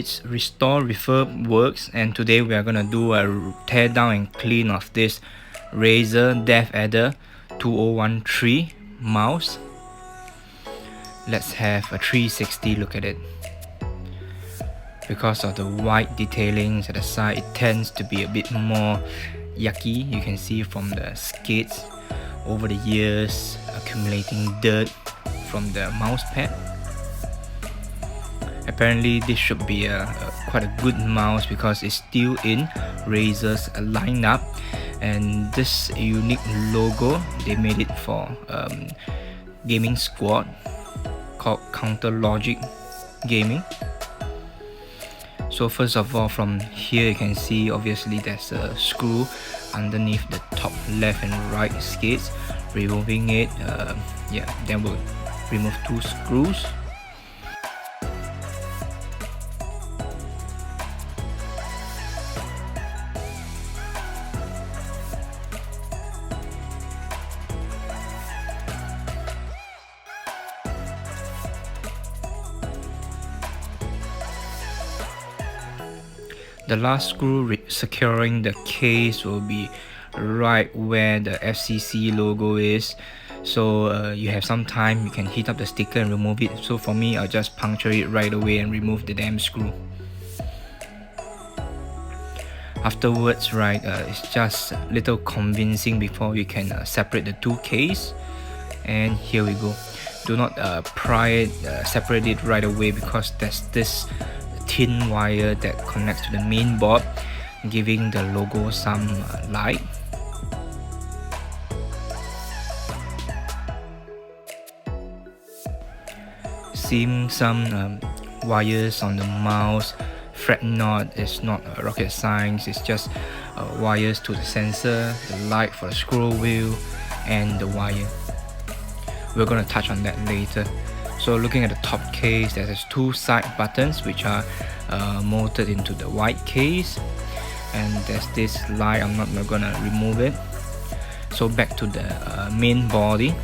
its restore refurb works, and today we are gonna do a teardown and clean of this Razer Deathadder 2013 mouse. Let's have a 360 look at it. Because of the white detailings at the side, it tends to be a bit more yucky. You can see from the skids over the years accumulating dirt from the mouse pad. Apparently this should be quite a good mouse because it's still in Razer's lineup, and this unique logo, they made it for gaming squad called Counter Logic Gaming. So first of all, from here you can see obviously there's a screw underneath the top left and right skids. Removing it, then we'll remove two screws. The last screw securing the case will be right where the FCC logo is. So you have some time, you can heat up the sticker and remove it. So for me, I'll just puncture it right away and remove the damn screw. Afterwards, right, it's just a little convincing before you can separate the two case. And here we go. Do not separate it right away because there's this thin wire that connects to the main board, giving the logo some light. Seeing some wires on the mouse. Fret knot is not rocket science, it's just wires to the sensor, the light for the scroll wheel, and the wire. We're going to touch on that later. So looking at the top case, there's two side buttons which are molded into the white case, and there's this light. I'm not gonna remove it. So back to the main body.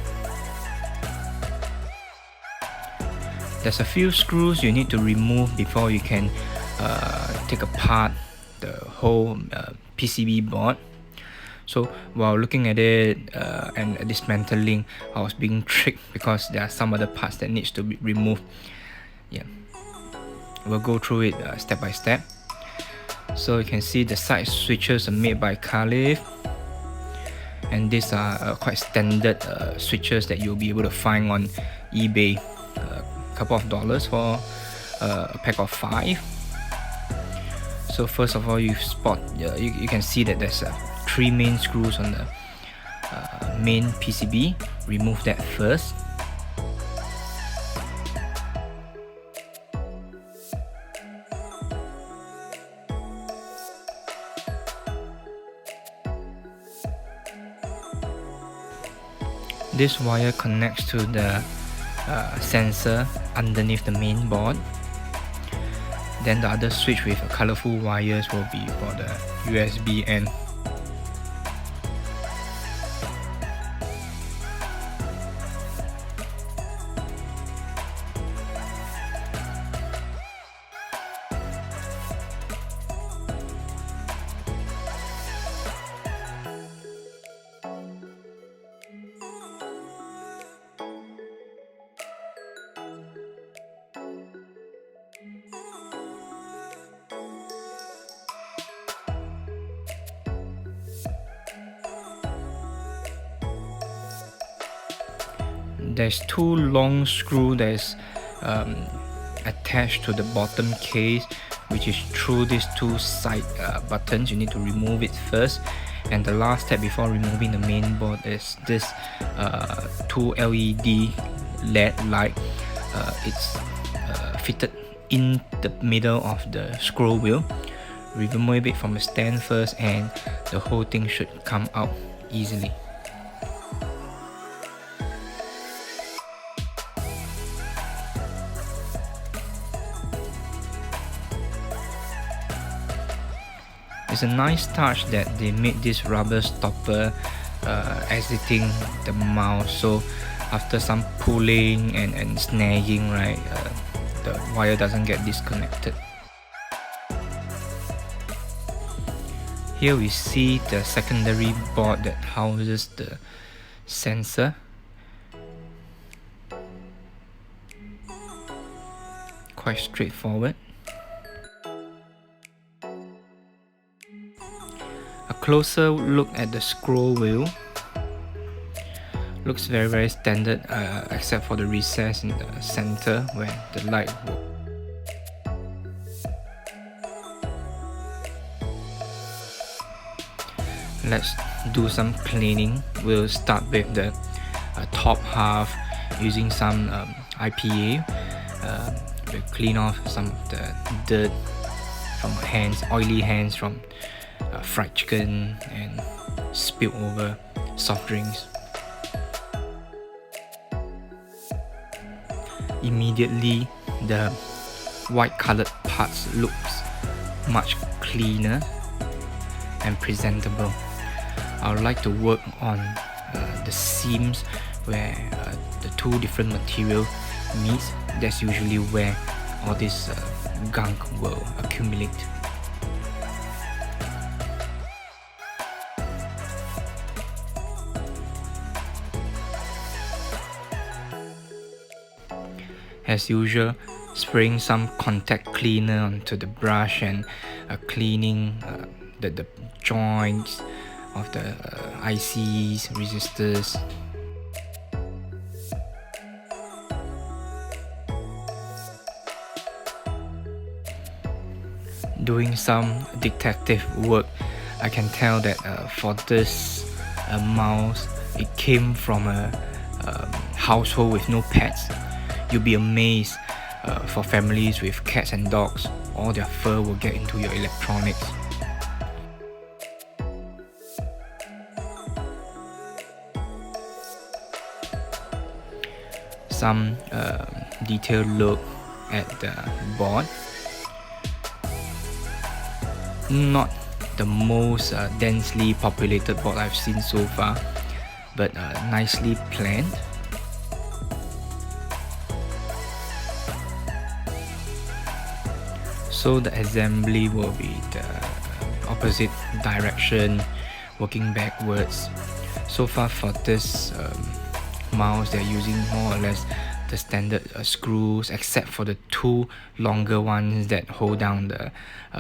There's a few screws you need to remove before you can take apart the whole PCB board. So while looking at it and dismantling, I was being tricked because there are some other parts that needs to be removed. Yeah, we'll go through it step by step. So you can see the side switches are made by Khalif, and these are quite standard switches that you'll be able to find on eBay. A couple of dollars for a pack of 5. So first of all, you can see that there's 3 main screws on the main PCB. Remove that first. This wire connects to the sensor underneath the main board. Then the other switch with colorful wires will be for the USB end. There's 2 long screws that is attached to the bottom case, which is through these 2 side buttons. You need to remove it first, and the last step before removing the main board is this 2 LED LED light. It's fitted in the middle of the scroll wheel. Remove it from the stand first, and the whole thing should come out easily. It's a nice touch that they made this rubber stopper exiting the mouse, so after some pulling and snagging, right, the wire doesn't get disconnected. Here we see the secondary board that houses the sensor. Quite straightforward. A closer look at the scroll wheel. Looks very standard, except for the recess in the center where the light will. Let's do some cleaning. We'll start with the top half using some IPA. We'll clean off some of the dirt from hands, oily hands from fried chicken and spilled over soft drinks. Immediately, the white colored parts looks much cleaner and presentable. I would like to work on the seams where the two different material meets. That's usually where all this gunk will accumulate. As usual, spraying some contact cleaner onto the brush and cleaning the joints of the ICs, resistors. Doing some detective work, I can tell that for this mouse, it came from a household with no pets. You'll be amazed for families with cats and dogs, all their fur will get into your electronics. Some detailed look at the board. Not the most densely populated board I've seen so far, but nicely planned. So the assembly will be the opposite direction, working backwards. So far for this mouse, they're using more or less the standard screws, except for the two longer ones that hold down the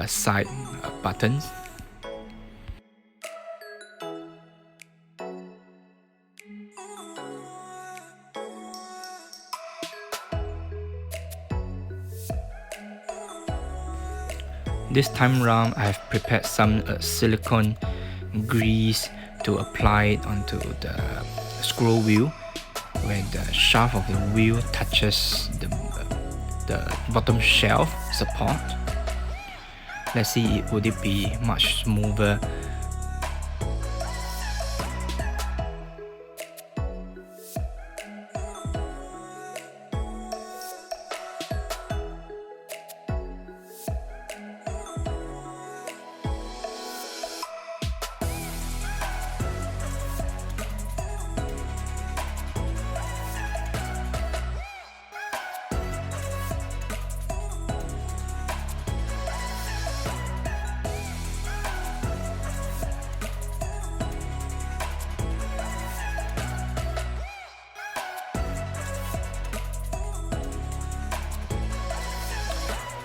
side buttons. This time round, I have prepared some silicone grease to apply it onto the scroll wheel, where the shaft of the wheel touches the bottom shelf support. Let's see, would it be much smoother?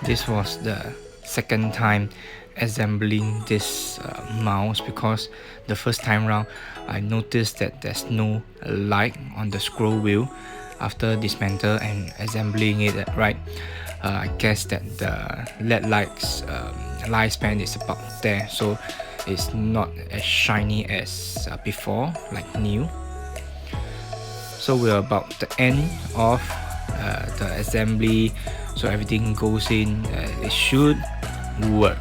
This was the second time assembling this mouse, because the first time round I noticed that there's no light on the scroll wheel. After dismantle and assembling it right, I guess that the LED lights lifespan is about there, so it's not as shiny as before, like new. So we're about the end of the assembly, so everything goes in, it should work.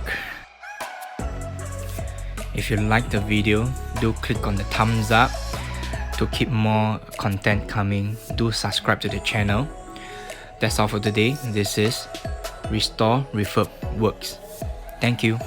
If you like the video, do click on the thumbs up. To keep more content coming, do subscribe to the channel. That's all for today. This is Restore Refurb Works. Thank you.